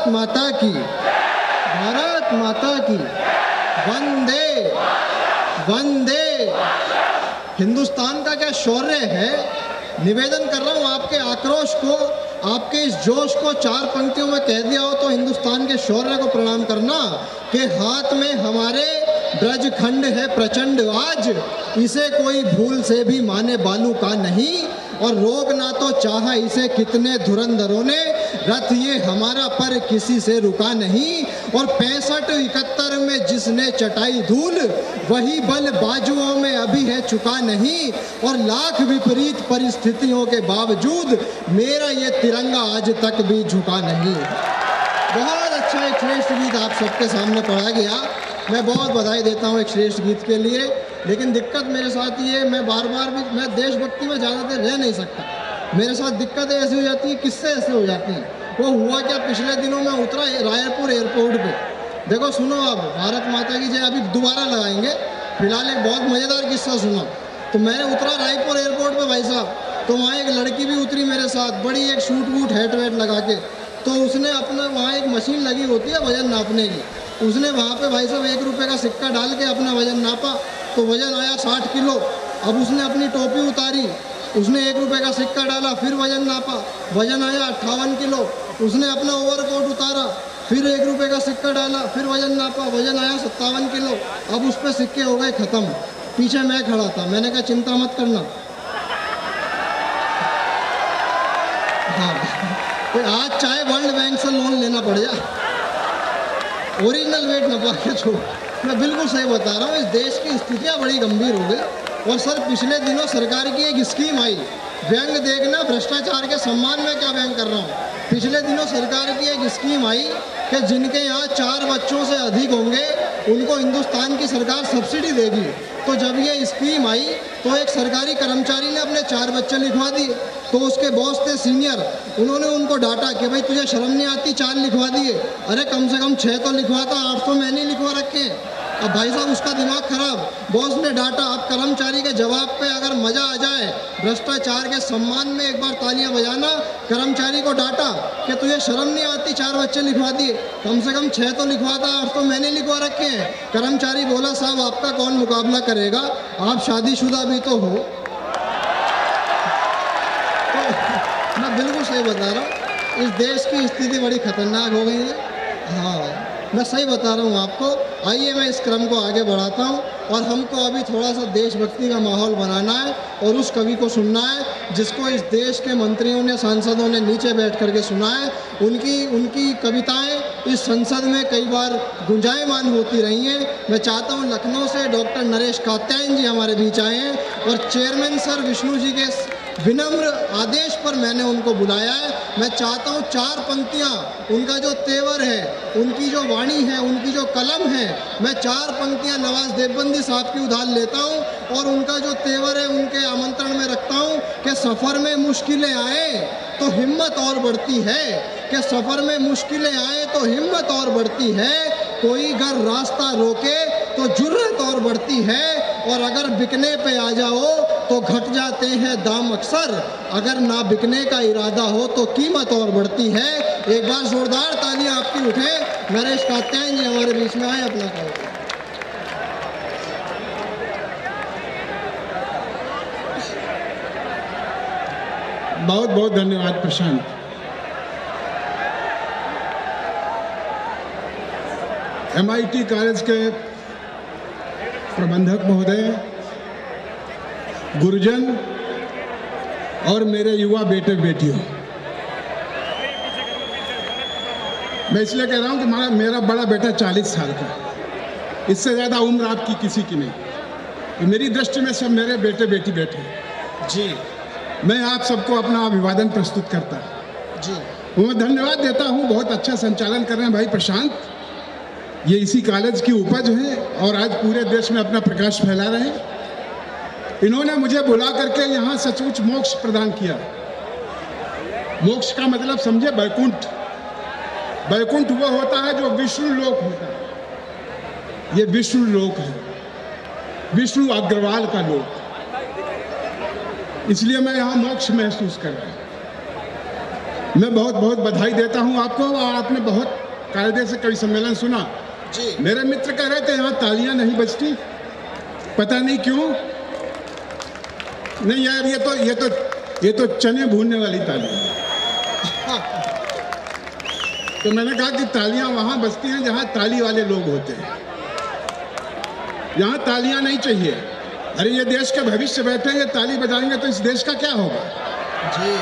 भारत माता की, भारत माता की, वंदे वंदे। हिंदुस्तान का क्या शौर्य है। निवेदन कर रहा हूँ आपके आक्रोश को, आपके इस जोश को चार पंक्तियों में कह दिया हो तो हिंदुस्तान के शौर्य को प्रणाम करना कि हाथ में हमारे ब्रजखंड है प्रचंड आज, इसे कोई भूल से भी माने बालू का नहीं, और रोक ना तो चाहा इसे कितने धुरंधरों ने, रथ ये हमारा पर किसी से रुका नहीं, और 65-71 में जिसने चटाई धूल, वही बल बाजुओं में अभी है चुका नहीं, और लाख विपरीत परिस्थितियों के बावजूद मेरा ये तिरंगा आज तक भी झुका नहीं। बहुत अच्छा एक श्रेष्ठ गीत आप सबके सामने पढ़ा गया। मैं बहुत बधाई देता हूँ एक श्रेष्ठ गीत के लिए, लेकिन दिक्कत मेरे साथ ये, मैं बार बार भी मैं देशभक्ति में ज़्यादा देर रह नहीं सकता। मेरे साथ दिक्कतें ऐसी हो जाती हैं, किससे ऐसे हो जाती हैं। वो हुआ क्या, पिछले दिनों में उतरा रायपुर एयरपोर्ट पे, देखो सुनो आप, भारत माता की जय अभी दोबारा लगाएंगे, फिलहाल एक बहुत मज़ेदार किस्सा सुना। तो मैंने उतरा रायपुर एयरपोर्ट पे भाई साहब, तो वहाँ एक लड़की भी उतरी मेरे साथ, बड़ी एक सूट वूट हैट वैट लगा के। तो उसने अपना, वहाँ एक मशीन लगी होती है वज़न नापने की, उसने वहाँ पे भाई साहब 1 रुपये का सिक्का डाल के अपना वज़न नापा, तो वज़न आया 60 किलो। अब उसने अपनी टोपी उतारी, उसने 1 रुपये का सिक्का डाला, फिर वज़न नापा, वज़न आया 58 किलो। उसने अपना ओवरकोट उतारा, फिर 1 रुपये का सिक्का डाला, फिर वज़न नापा, वज़न आया 57 किलो। अब उस पर सिक्के हो गए ख़त्म। पीछे मैं खड़ा था, मैंने कहा चिंता मत करना, हाँ आज चाहे वर्ल्ड बैंक से लोन लेना पड़ जाए, ओरिजिनल वेट न पा के छोड़। मैं बिल्कुल सही बता रहा हूँ, इस देश की स्थितियाँ बड़ी गंभीर हो गई। और सर पिछले दिनों सरकार की एक स्कीम आई, व्यंग देखना भ्रष्टाचार के सम्मान में क्या व्यंग कर रहा हूँ। पिछले दिनों सरकार की एक स्कीम आई कि जिनके यहाँ 4 बच्चों से अधिक होंगे उनको हिंदुस्तान की सरकार सब्सिडी देगी। तो जब ये स्कीम आई तो एक सरकारी कर्मचारी ने अपने 4 बच्चे लिखवा दिए, तो उसके बॉस थे सीनियर, उन्होंने उनको डांटा कि भाई तुझे शर्म नहीं आती, 4 लिखवा दिए, अरे कम से कम 6 तो लिखवाता, 8 तो मैंने लिखवा रखे हैं। अब भाई साहब उसका दिमाग खराब, बॉस ने डांटा। अब कर्मचारी के जवाब पे अगर मजा आ जाए, भ्रष्टाचार के सम्मान में एक बार तालियां बजाना। कर्मचारी को डांटा कि तुझे शर्म नहीं आती, 4 बच्चे लिखवा दिए, कम से कम 6 तो लिखवाता, 8 तो मैंने लिखवा रखे हैं। कर्मचारी बोला साहब आपका कौन मुकाबला करेगा, आप शादीशुदा भी तो हो। तो मैं बिल्कुल सही बता रहा हूँ, इस देश की स्थिति बड़ी खतरनाक हो गई है। हाँ मैं सही बता रहा हूँ आपको। आइए मैं इस क्रम को आगे बढ़ाता हूँ, और हमको अभी थोड़ा सा देशभक्ति का माहौल बनाना है और उस कवि को सुनना है जिसको इस देश के मंत्रियों ने, सांसदों ने नीचे बैठ करके सुना है। उनकी कविताएं इस संसद में कई बार गुंजायमान होती रही हैं। मैं चाहता हूँ लखनऊ से डॉक्टर नरेश कात्यायन जी हमारे बीच आए हैं, और चेयरमैन सर विष्णु जी के विनम्र आदेश पर मैंने उनको बुलाया है। मैं चाहता हूँ 4 पंक्तियाँ, उनका जो तेवर है, उनकी जो वाणी है, उनकी जो कलम है, मैं 4 पंक्तियाँ नवाज देवबंदी साहब की उधार लेता हूँ, और उनका जो तेवर है उनके आमंत्रण में रखता हूँ कि सफ़र में मुश्किलें आए तो हिम्मत और बढ़ती है, कि सफ़र में मुश्किलें आए तो हिम्मत और बढ़ती है, कोई अगर रास्ता रोके तो जुर्रत और बढ़ती है, और अगर बिकने पे आ जाओ तो घट जाते हैं दाम अक्सर, अगर ना बिकने का इरादा हो तो कीमत और बढ़ती है। एक बार जोरदार तालियां आपकी उठे। नरेश कात्यायन जी हमारे बीच में आए, अपना कहो। बहुत बहुत धन्यवाद प्रशांत। MIT कॉलेज के प्रबंधक महोदय, गुरुजन और मेरे युवा बेटे बेटियों, मैं इसलिए कह रहा हूं कि मेरा बड़ा बेटा 40 साल का, इससे ज़्यादा उम्र आपकी किसी की नहीं, तो मेरी दृष्टि में सब मेरे बेटे बेटी बैठे जी। मैं आप सबको अपना अभिवादन प्रस्तुत करता जी। मैं धन्यवाद देता हूं, बहुत अच्छा संचालन कर रहे हैं भाई प्रशांत। ये इसी कॉलेज की उपज है और आज पूरे देश में अपना प्रकाश फैला रहे हैं। इन्होंने मुझे बुला करके यहाँ सचमुच मोक्ष प्रदान किया। मोक्ष का मतलब समझे, वैकुंठ। वैकुंठ वो होता है जो विष्णु लोक होता है, ये विष्णु लोक है, विष्णु अग्रवाल का लोक। इसलिए मैं यहाँ मोक्ष महसूस कर रहा हूँ। मैं बहुत बहुत बधाई देता हूं आपको। और आपने बहुत कायदे से कवि सम्मेलन सुना जी। मेरे मित्र कह रहे थे यहाँ तालियां नहीं बजती, पता नहीं क्यों। नहीं यार, ये तो चने भूनने वाली ताली है। तो मैंने कहा कि तालियां वहां बजती हैं जहां ताली वाले लोग होते हैं, यहाँ तालियां नहीं चाहिए। अरे ये देश के भविष्य बैठे हैं, ये ताली बजाएंगे तो इस देश का क्या होगा जी।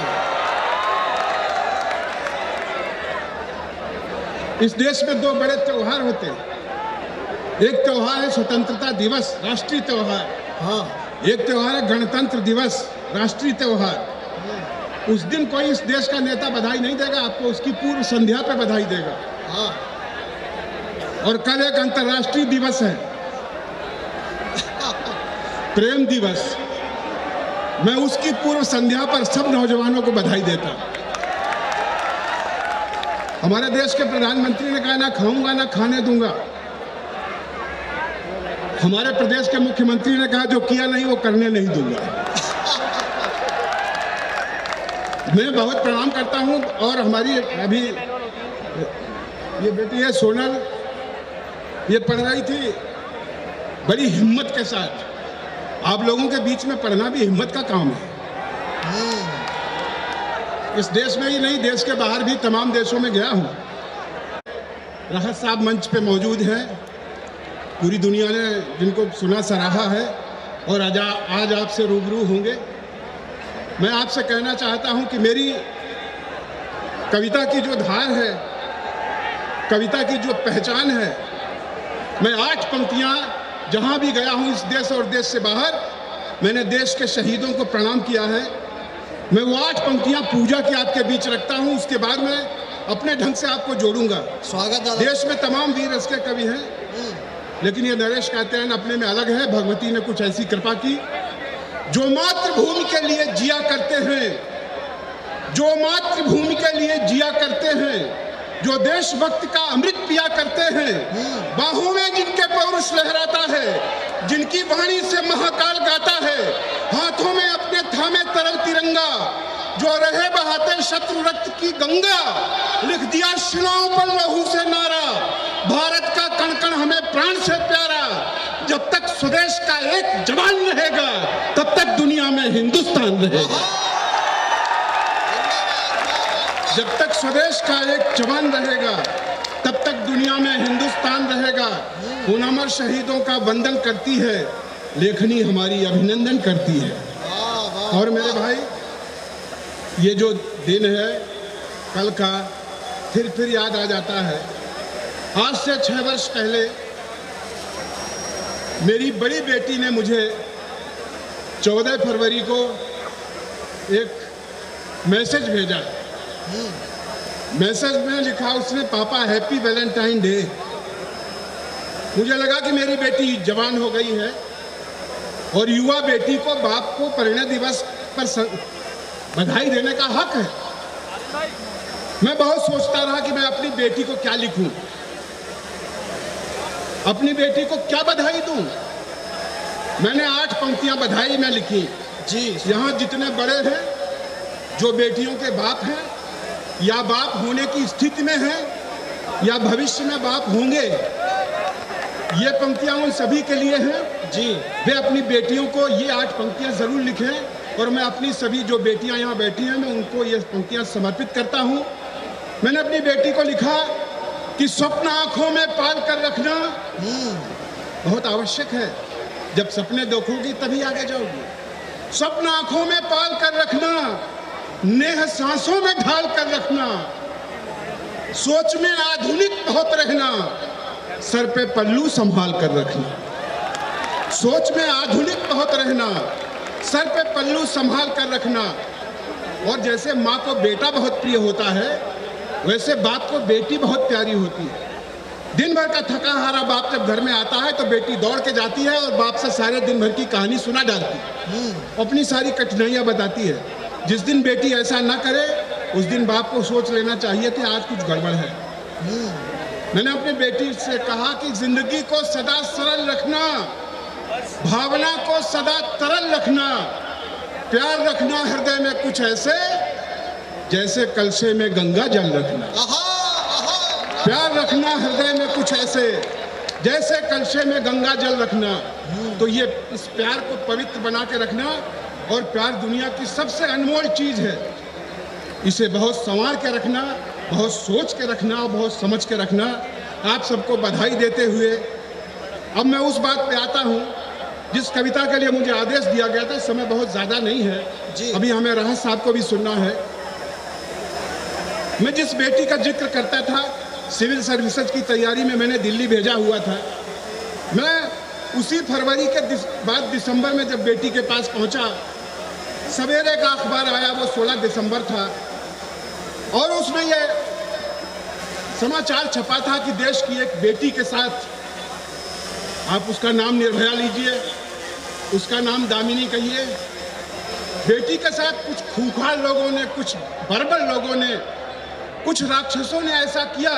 इस देश में दो बड़े त्योहार होते हैं। एक त्योहार है स्वतंत्रता दिवस, राष्ट्रीय त्योहार। हाँ। एक त्योहार है गणतंत्र दिवस, राष्ट्रीय त्योहार। उस दिन कोई इस देश का नेता बधाई नहीं देगा आपको, उसकी पूर्व संध्या पे बधाई देगा। हाँ। और कल एक अंतर्राष्ट्रीय दिवस है, प्रेम दिवस। मैं उसकी पूर्व संध्या पर सब नौजवानों को बधाई देता। हमारे देश के प्रधानमंत्री ने कहा, ना खाऊंगा ना खाने दूंगा। हमारे प्रदेश के मुख्यमंत्री ने कहा, जो किया नहीं वो करने नहीं दूंगा। मैं बहुत प्रणाम करता हूं। और हमारी अभी ये बेटी है सोनल, ये पढ़ रही थी बड़ी हिम्मत के साथ। आप लोगों के बीच में पढ़ना भी हिम्मत का काम है। इस देश में ही नहीं, देश के बाहर भी तमाम देशों में गया हूं। राहत साहब मंच पे मौजूद हैं, पूरी दुनिया ने जिनको सुना सराहा है, और आज आपसे रूबरू होंगे। मैं आपसे कहना चाहता हूं कि मेरी कविता की जो धार है, कविता की जो पहचान है, मैं 8 पंक्तियां जहां भी गया हूं इस देश और देश से बाहर, मैंने देश के शहीदों को प्रणाम किया है। मैं वो 8 पंक्तियां पूजा की आपके बीच रखता हूं, उसके बाद मैं अपने ढंग से आपको जोड़ूंगा। स्वागत है। देश में तमाम वीर रस के कवि हैं, लेकिन ये नरेश कात्यायन अपने में अलग है। भगवती ने कुछ ऐसी कृपा की, जो मातृभूमि के लिए जिया करते हैं, जो मातृभूमि के लिए जिया करते हैं, जो देशभक्त का अमृत पिया करते हैं, बाहों में जिनके पौरुष लहराता है, जिनकी वाणी से महाकाल गाता है, हाथों में अपने थामे तरल तिरंगा, जो रहे बहाते शत्रु रक्त की गंगा, लिख दिया शिलाओं पर लहू से नारा, भारत का कण कण हमें प्राण से प्यारा। जब तक स्वदेश का एक जवान रहेगा, तब तक दुनिया में हिंदुस्तान रहेगा। जब तक स्वदेश का एक जवान रहेगा, तब तक दुनिया में हिंदुस्तान रहेगा। उन अमर शहीदों का वंदन करती है लेखनी, हमारी अभिनंदन करती है। और मेरे भाई, ये जो दिन है कल का, फिर याद आ जाता है। आज से 6 वर्ष पहले मेरी बड़ी बेटी ने मुझे 14 फरवरी को एक मैसेज भेजा। मैसेज में लिखा उसने, पापा हैप्पी वैलेंटाइन डे। मुझे लगा कि मेरी बेटी जवान हो गई है और युवा बेटी को बाप को परिणय दिवस पर बधाई देने का हक है। मैं बहुत सोचता रहा कि मैं अपनी बेटी को क्या लिखूं, अपनी बेटी को क्या बधाई दूं। मैंने 8 पंक्तियां बधाई में लिखी जी। यहाँ जितने बड़े हैं, जो बेटियों के बाप हैं या बाप होने की स्थिति में हैं या भविष्य में बाप होंगे, ये पंक्तियां उन सभी के लिए हैं जी। वे अपनी बेटियों को ये 8 पंक्तियां जरूर लिखें। और मैं अपनी सभी जो बेटियां यहाँ बैठी हैं, मैं उनको ये पंक्तियां समर्पित करता हूँ। मैंने अपनी बेटी को लिखा कि स्वप्न आंखों में पाल कर रखना बहुत आवश्यक है। जब सपने देखोगी तभी आगे जाओगी। स्वप्न आंखों में पाल कर रखना, नेह सांसों में ढाल कर रखना, सोच में आधुनिक बहुत रहना, सर पे पल्लू संभाल कर रखना। सोच में आधुनिक बहुत रहना, सर पे पल्लू संभाल कर रखना। और जैसे माँ को बेटा बहुत प्रिय होता है, वैसे बाप को बेटी बहुत प्यारी होती है। दिन भर का थका हारा बाप जब घर में आता है तो बेटी दौड़ के जाती है और बाप से सारे दिन भर की कहानी सुना डालती है, अपनी सारी कठिनाइयां बताती है। जिस दिन बेटी ऐसा ना करे, उस दिन बाप को सोच लेना चाहिए कि आज कुछ गड़बड़ है। मैंने अपनी बेटी से कहा कि जिंदगी को सदा सरल रखना, भावना को सदा तरल रखना, प्यार रखना हृदय में कुछ ऐसे जैसे कलशे में गंगा जल रखना, प्यार रखना हृदय में कुछ ऐसे जैसे कलशे में गंगा जल रखना। तो ये इस प्यार को पवित्र बना के रखना, और प्यार दुनिया की सबसे अनमोल चीज है। इसे बहुत संवार के रखना, बहुत सोच के रखना, बहुत समझ के रखना। आप सबको बधाई देते हुए अब मैं उस बात पे आता हूँ जिस कविता के लिए मुझे आदेश दिया गया था। समय बहुत ज़्यादा नहीं है जी, अभी हमें राहत साहब को भी सुनना है। मैं जिस बेटी का जिक्र करता था, सिविल सर्विसेज की तैयारी में मैंने दिल्ली भेजा हुआ था। मैं उसी फरवरी के बाद दिसंबर में जब बेटी के पास पहुंचा, सवेरे का अखबार आया, वो 16 दिसंबर था, और उसमें ये समाचार छपा था कि देश की एक बेटी के साथ, आप उसका नाम निर्भया लीजिए, उसका नाम दामिनी कहिए, बेटी के साथ कुछ खूंखार लोगों ने, कुछ बर्बर लोगों ने, कुछ राक्षसों ने ऐसा किया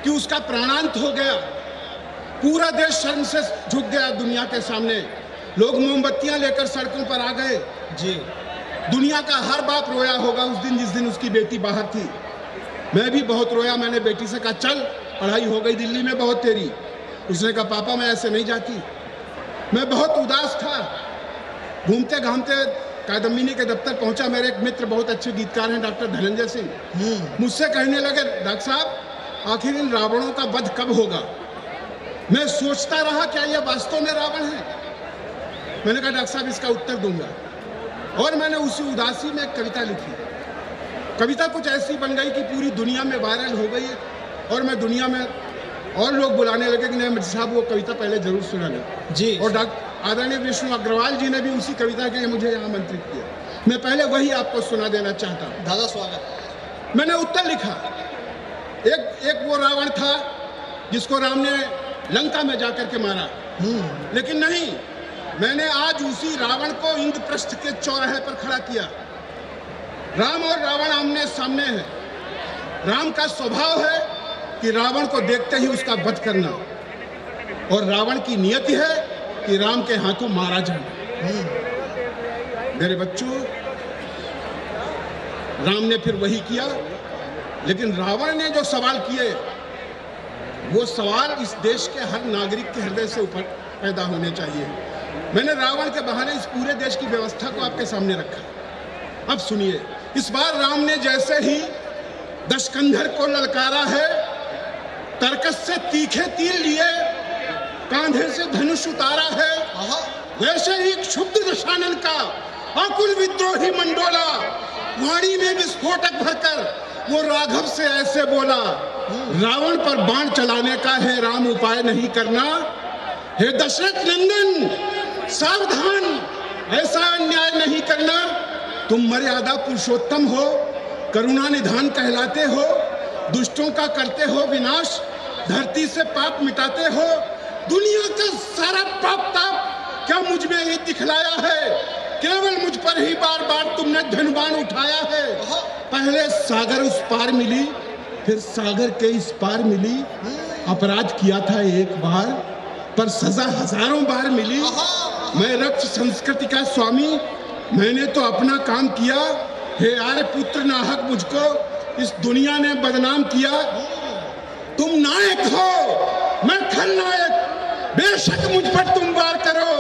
कि उसका प्राणांत हो गया। पूरा देश शर्म से झुक गया दुनिया के सामने। लोग मोमबत्तियां लेकर सड़कों पर आ गए जी। दुनिया का हर बाप रोया होगा उस दिन, जिस दिन उसकी बेटी बाहर थी। मैं भी बहुत रोया। मैंने बेटी से कहा, चल पढ़ाई हो गई दिल्ली में बहुत तेरी। उसने कहा, पापा मैं ऐसे नहीं जाती। मैं बहुत उदास था। घूमते घामते कादम्बिनी के दफ्तर पहुंचा। मेरे एक मित्र बहुत अच्छे गीतकार हैं, डॉक्टर धनंजय सिंह, मुझसे कहने लगे, डॉक्टर साहब आखिर इन रावणों का वध कब होगा? मैं सोचता रहा, क्या यह वास्तव में रावण है? मैंने कहा, डॉक्टर साहब इसका उत्तर दूंगा। और मैंने उसी उदासी में एक कविता लिखी। कविता कुछ ऐसी बन गई कि पूरी दुनिया में वायरल हो गई, और मैं दुनिया में और लोग बुलाने लगे कि नहीं साहब वो कविता पहले जरूर सुना लें जी। और आदरणीय विष्णु अग्रवाल जी ने भी उसी कविता के लिए मुझे यहाँ आमंत्रित किया। मैं पहले वही आपको सुना देना चाहता हूँ। दादा स्वागत। मैंने उत्तर लिखा। एक वो रावण था जिसको राम ने लंका में जाकर के मारा, लेकिन नहीं, मैंने आज उसी रावण को इंद्रप्रस्थ के चौराहे पर खड़ा किया। राम और रावण आमने सामने हैं। राम का स्वभाव है कि रावण को देखते ही उसका वध करना, और रावण की नियति है कि राम के हाथों मारा जाए। मेरे बच्चों, राम ने फिर वही किया, लेकिन रावण ने जो सवाल किए, वो सवाल इस देश के हर नागरिक के हृदय से ऊपर पैदा होने चाहिए। मैंने रावण के बहाने इस पूरे देश की व्यवस्था को आपके सामने रखा। अब सुनिए, इस बार राम ने जैसे ही दशकंधर को ललकारा है, तरकस से तीखे तीर लिए, कांधे से धनुष उतारा है, वैसे ही क्षुब्ध दशानन का आकुल विद्रोही मंडोला वाणी में विस्फोटक भरकर वो राघव से ऐसे बोला, रावण पर बाण चलाने का है राम उपाय नहीं करना। हे दशरथ नंदन सावधान, ऐसा अन्याय नहीं करना। तुम मर्यादा पुरुषोत्तम हो, करुणा निधान कहलाते हो, दुष्टों का करते हो विनाश, धरती से पाप मिटाते हो। दुनिया का सारा पाप ताप क्या मुझ में ही दिखलाया है? केवल मुझ पर ही बार बार तुमने धनुबाण उठाया है। पहले सागर उस पार मिली, फिर सागर के इस पार मिली। अपराध किया था एक बार, पर सजा हजारों बार मिली। मैं रक्त संस्कृति का स्वामी, मैंने तो अपना काम किया। हे आर्य पुत्र नाहक मुझको इस दुनिया ने बदनाम किया। तुम नायक हो, मैं खलनायक, बेशक मुझ पर तुम वार करो।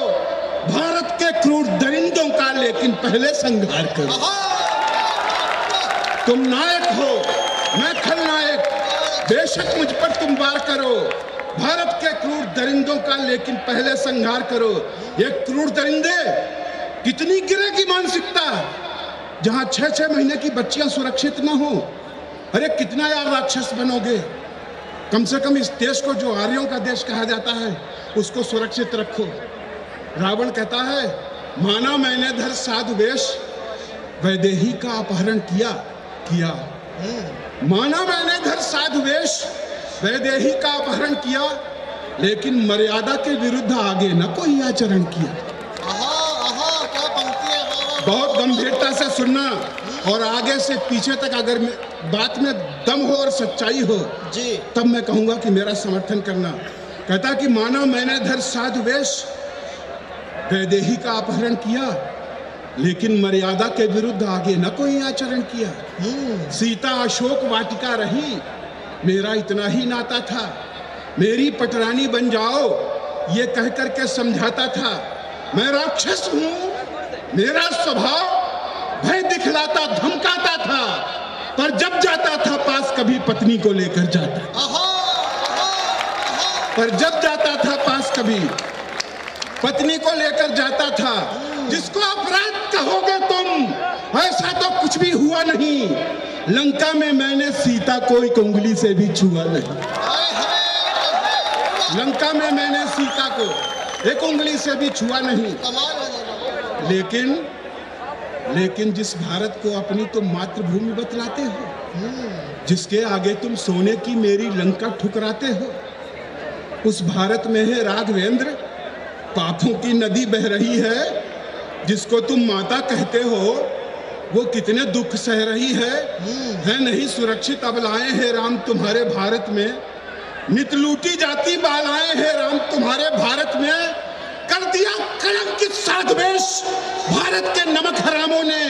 भारत के क्रूर दरिंदों का लेकिन पहले संहार करो। तुम नायक हो, मैं खलनायक, बेशक मुझ पर तुम वार करो। भारत के क्रूर दरिंदों का लेकिन पहले संहार करो। ये क्रूर दरिंदे, कितनी गिरेगी मानसिकता जहां 6-6 महीने की बच्चियां सुरक्षित न हो। अरे कितना यार राक्षस बनोगे? कम से कम इस देश को, जो आर्यों का देश कहा जाता है, उसको सुरक्षित रखो। रावण कहता है, माना मैंने धर साधु वेश, वैदेही का अपहरण किया। माना मैंने धर साधु वेश, वैदेही का अपहरण किया, लेकिन मर्यादा के विरुद्ध आगे न कोई आचरण किया। क्या पंक्ति है। बहुत गंभीरता से सुनना, और आगे से पीछे तक अगर बात में दम हो और सच्चाई हो जी, तब मैं कहूंगा कि मेरा समर्थन करना। कहता कि माना मैंने धर साधु वेश, वैदेही का अपहरण किया, लेकिन मर्यादा के विरुद्ध आगे न कोई आचरण किया। सीता अशोक वाटिका रही, मेरा इतना ही नाता था। मेरी पटरानी बन जाओ ये कह करके समझाता था। मैं राक्षस हूं, मेरा स्वभाव भय दिखलाता धमकाता था, पर जब जाता था पास कभी पत्नी को लेकर जाता, पर जब जाता था पास कभी पत्नी को लेकर जाता था। जिसको अपराध कहोगे तुम, ऐसा तो कुछ भी हुआ नहीं। लंका में मैंने सीता को एक उंगली से भी छुआ नहीं। लंका में मैंने सीता को एक उंगली से भी छुआ नहीं। लेकिन जिस भारत को अपनी तुम मातृभूमि बतलाते हो, जिसके आगे तुम सोने की मेरी लंका ठुकराते हो, उस भारत में है राघवेंद्र, पापों की नदी बह रही है। जिसको तुम माता कहते हो वो कितने दुख सह रही है नहीं सुरक्षित अबलाएं हैं राम तुम्हारे भारत में। नित लूटी जाती बालाएं हैं राम तुम्हारे भारत में। कर दिया कलंकित साधवेश भारत के नमक हरामों ने,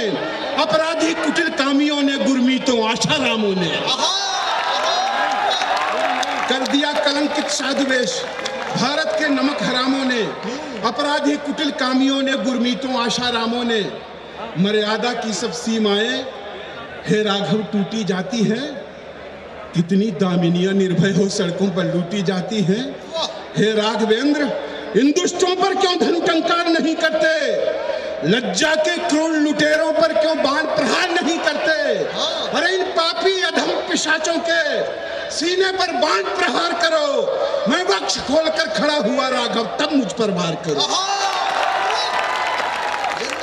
अपराधी कुटिल कामियों ने, गुरमीतों आशा रामों ने। कर दिया कलंकित साधवेश भारत के नमक हरामों ने, अपराधी कुटिल कामियों ने, गुरमीतों आशा रामों ने। मर्यादा की सब सीमाएं हे राघव टूटी जाती हैं। कितनी दामिनियां निर्भय हो सड़कों पर लूटी जाती हैं। हे राघवेंद्र, इन दुष्टों पर क्यों धन टंकार नहीं करते? लज्जा के क्रूर लुटेरों पर क्यों बाण प्रहार नहीं करते? अरे इन पापी अधम पिशाचों के सीने पर बाण प्रहार करो। मैं वक्ष खोलकर खड़ा हुआ राघव, तब मुझ पर वार करो।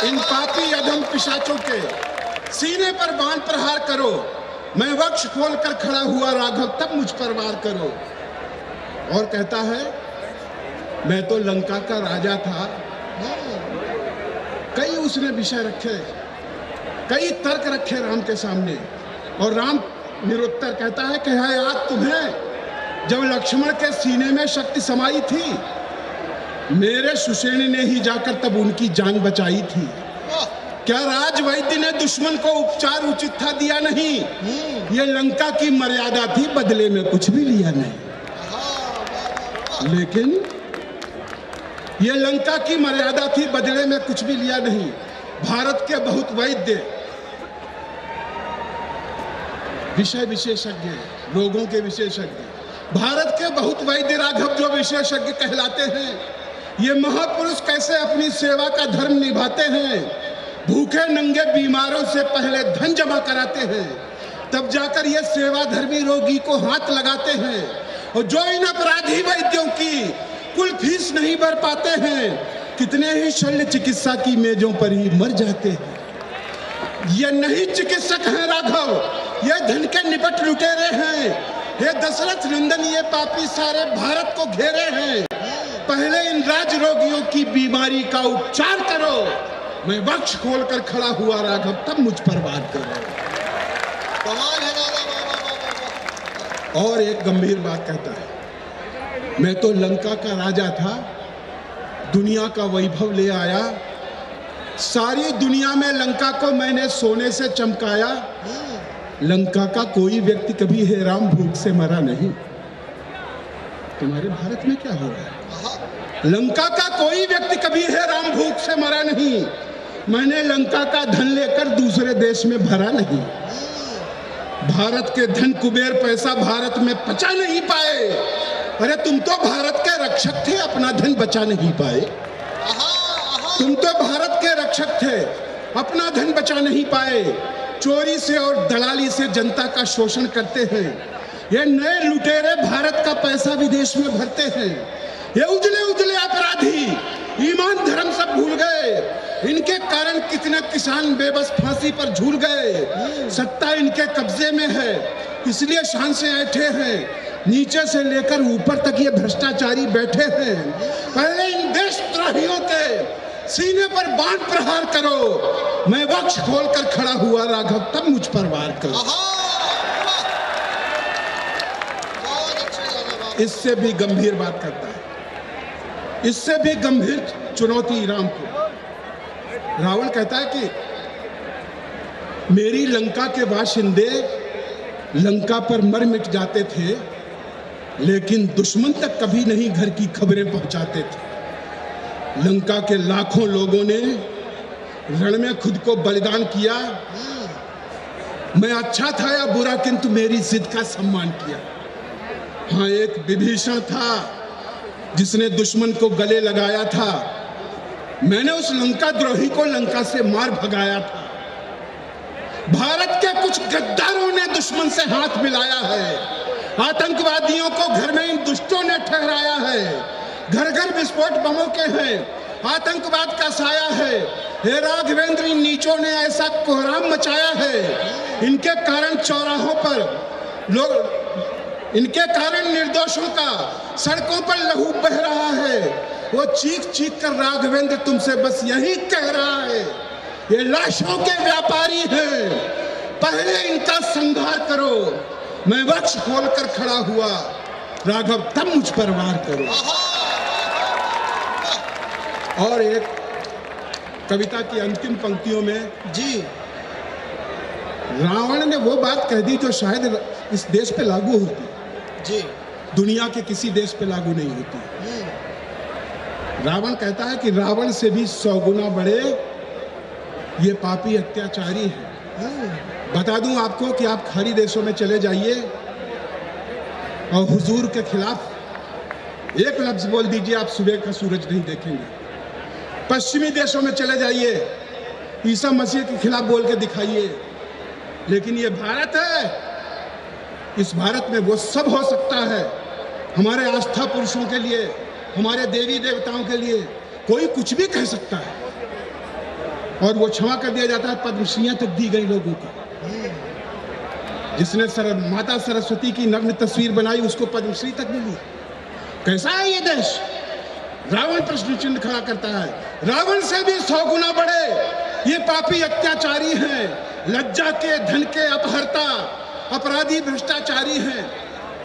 इन पापी अधम पिशाचों के सीने पर बाण प्रहार करो। मैं वक्ष खोलकर खड़ा हुआ राघव, तब मुझ पर वार करो। और कहता है मैं तो लंका का राजा था। कई उसने विषय रखे, कई तर्क रखे राम के सामने, और राम निरुत्तर कहता है कि है याद तुम्हें जब लक्ष्मण के सीने में शक्ति समाई थी, मेरे सुषेण ने ही जाकर तब उनकी जान बचाई थी। क्या राजवैद्य ने दुश्मन को उपचार उचित था दिया नहीं? ये लंका की मर्यादा थी, बदले में कुछ भी लिया नहीं। लेकिन ये लंका की मर्यादा थी, बदले में कुछ भी लिया नहीं। भारत के बहुत वैद्य, विषय विशेषज्ञ, रोगों के विशेषज्ञ, भारत के बहुत वैद्य राघव जो विशेषज्ञ कहलाते हैं, ये महापुरुष कैसे अपनी सेवा का धर्म निभाते हैं। भूखे नंगे बीमारों से पहले धन जमा कराते हैं, तब जाकर ये सेवा धर्मी रोगी को हाथ लगाते हैं। और जो इन अपराधी वैद्यों की कुल फीस नहीं भर पाते हैं, कितने ही शल्य चिकित्सा की मेजों पर ही मर जाते हैं। ये नहीं चिकित्सक हैं राघव, ये धन के निपट लुटेरे हैं। ये दशरथ नंदन, ये पापी सारे भारत को घेरे हैं। पहले इन राज रोगियों की बीमारी का उपचार करो। मैं वक्ष खोलकर खड़ा हुआ राघव, तब मुझ पर वार करो। कमाल है दादा। और एक गंभीर बात कहता है, मैं तो लंका का राजा था, दुनिया का वैभव ले आया। सारी दुनिया में लंका को मैंने सोने से चमकाया। लंका का कोई व्यक्ति कभी हे राम भूख से मरा नहीं। तुम्हारे भारत में क्या हो रहा है? लंका का कोई व्यक्ति कभी हे राम भूख से मरा नहीं। मैंने लंका का धन लेकर दूसरे देश में भरा नहीं। भारत के धन कुबेर पैसा भारत में पचा नहीं पाए। अरे तुम तो भारत के रक्षक थे, अपना धन बचा नहीं पाए। तुम तो भारत के रक्षक थे, अपना धन बचा नहीं पाए। चोरी से और दलाली से जनता का शोषण करते हैं। ये नए लुटेरे भारत का पैसा विदेश में भरते हैं। ये उजले उजले अपराधी ईमान धर्म सब भूल गए। इनके कारण कितने किसान बेबस फांसी पर झूल गए। सत्ता इनके कब्जे में है, इसलिए शान से ऐठे हैं। नीचे से लेकर ऊपर तक ये भ्रष्टाचारी बैठे हैं। पहले इन देशद्रोहियों के सीने पर बाण प्रहार करो। मैं वक्ष खोलकर खड़ा हुआ राघव, तब मुझ पर वार करो। इससे भी गंभीर बात करता है, इससे भी गंभीर चुनौती राम को। रावण कहता है कि मेरी लंका के बाशिंदे लंका पर मर मिट जाते थे, लेकिन दुश्मन तक कभी नहीं घर की खबरें पहुंचाते थे। लंका के लाखों लोगों ने रण में खुद को बलिदान किया। मैं अच्छा था या बुरा, किंतु मेरी जिद का सम्मान किया। हाँ, एक विभीषण था जिसने दुश्मन को गले लगाया था। मैंने उस लंका द्रोही को लंका से मार भगाया था। भारत के कुछ गद्दारों ने दुश्मन से हाथ मिलाया है। आतंकवादियों को घर में इन दुष्टों ने ठहराया है। घर घर विस्फोट बमों के हैं, आतंकवाद का साया है। हे राघवेंद्र, इन नीचों ने ऐसा कोहराम मचाया है। इनके कारण चौराहों पर लोग, इनके कारण निर्दोषों का सड़कों पर लहू बह रहा है। वो चीख चीख कर राघवेंद्र तुमसे बस यही कह रहा है, ये लाशों के व्यापारी हैं, पहले इनका संहार करो। मैं वक्ष खोलकर खड़ा हुआ, राघव तब मुझ पर वार करो। और एक कविता की अंतिम पंक्तियों में जी रावण ने वो बात कह दी जो शायद इस देश पे लागू होती, जी दुनिया के किसी देश पे लागू नहीं होती। रावण कहता है कि रावण से भी 100 गुना बड़े ये पापी अत्याचारी हैं। बता दूं आपको कि आप खाड़ी देशों में चले जाइए और हुजूर के खिलाफ एक लफ्ज बोल दीजिए, आप सुबह का सूरज नहीं देखेंगे। पश्चिमी देशों में चले जाइए, ईसा मसीह के खिलाफ बोल के दिखाइए। लेकिन ये भारत है, इस भारत में वो सब हो सकता है। हमारे आस्था पुरुषों के लिए, हमारे देवी देवताओं के लिए कोई कुछ भी कह सकता है और वो क्षमा कर दिया जाता है। पद्मश्रियां तक दी गई लोगों को। जिसने माता सरस्वती की नग्न तस्वीर बनाई उसको पद्मश्री तक मिली। कैसा है ये देश? रावण प्रश्न चिन्ह खड़ा करता है। रावण से भी 100 गुना बड़े ये पापी अत्याचारी हैं। लज्जा के, धन के अपहर्ता, अपराधी, भ्रष्टाचारी हैं।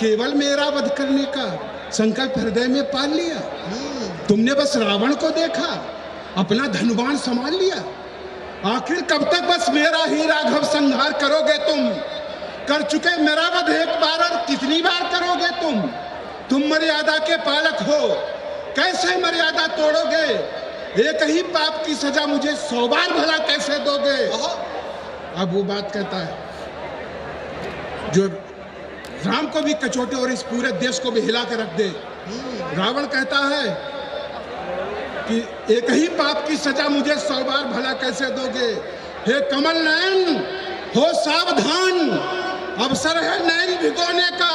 केवल मेरा वध करने का संकल्प हृदय में पाल लिया। तुमने बस रावण को देखा, अपना धनुवान संभाल लिया। आखिर कब तक बस मेरा ही राघव संहार करोगे तुम? कर चुके मेरा वध एक बार और कितनी बार करोगे तुम? तुम मर्यादा के पालक हो, कैसे मर्यादा तोड़ोगे? एक ही पाप की सजा मुझे 100 बार भला कैसे दोगे? अब वो बात कहता है जो राम को भी कचोटे और इस पूरे देश को भी हिला के रख दे। रावण कहता है कि एक ही पाप की सजा मुझे 100 बार भला कैसे दोगे? हे कमल नयन, हो सावधान, अवसर है नयन भिगोने का।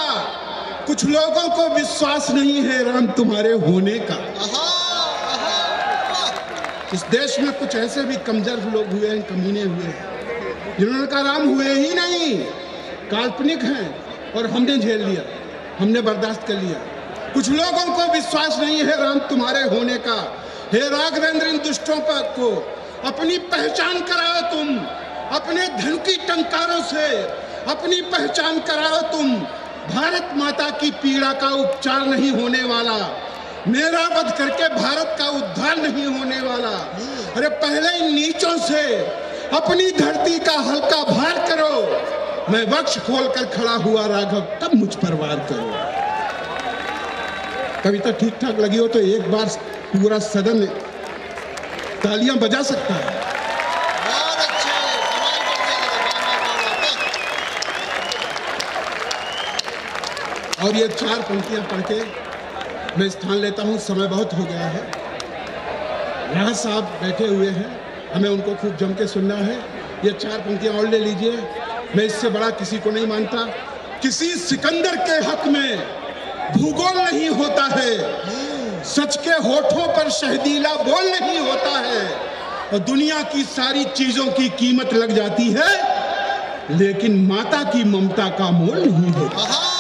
कुछ लोगों को विश्वास नहीं है राम तुम्हारे होने का। इस देश में कुछ ऐसे भी कमजोर लोग हुए हैं, कमीने हुए हैं, जिन्होंने कहा राम हुए ही नहीं, काल्पनिक हैं, और हमने झेल लिया, हमने बर्दाश्त कर लिया। कुछ लोगों को विश्वास नहीं है राम तुम्हारे होने का। हे राघवेंद्र, इन दुष्टों पर को अपनी पहचान कराओ तुम, अपने धन की टंकारों से अपनी पहचान कराओ तुम। भारत माता की पीड़ा का उपचार नहीं होने वाला, मेरा वध करके भारत का उद्धार नहीं होने वाला। अरे पहले इन नीचों से अपनी धरती का हल्का भार करो। मैं वक्ष खोलकर खड़ा हुआ राघव, तब मुझ पर वार करो। कविता ठीक ठाक लगी हो तो एक बार पूरा सदन तालियां बजा सकता है। और ये 4 पंक्तियां पढ़ के मैं स्थान लेता हूं, समय बहुत हो गया है। राज साहब बैठे हुए हैं, हमें उनको खूब जम के सुनना है। ये 4 पंक्तियां और ले लीजिए, मैं इससे बड़ा किसी को नहीं मानता। किसी सिकंदर के हक में भूगोल नहीं होता है, सच के होठों पर शहदीला बोल नहीं होता है, और दुनिया की सारी चीजों की कीमत लग जाती है, लेकिन माता की ममता का मोल नहीं होता।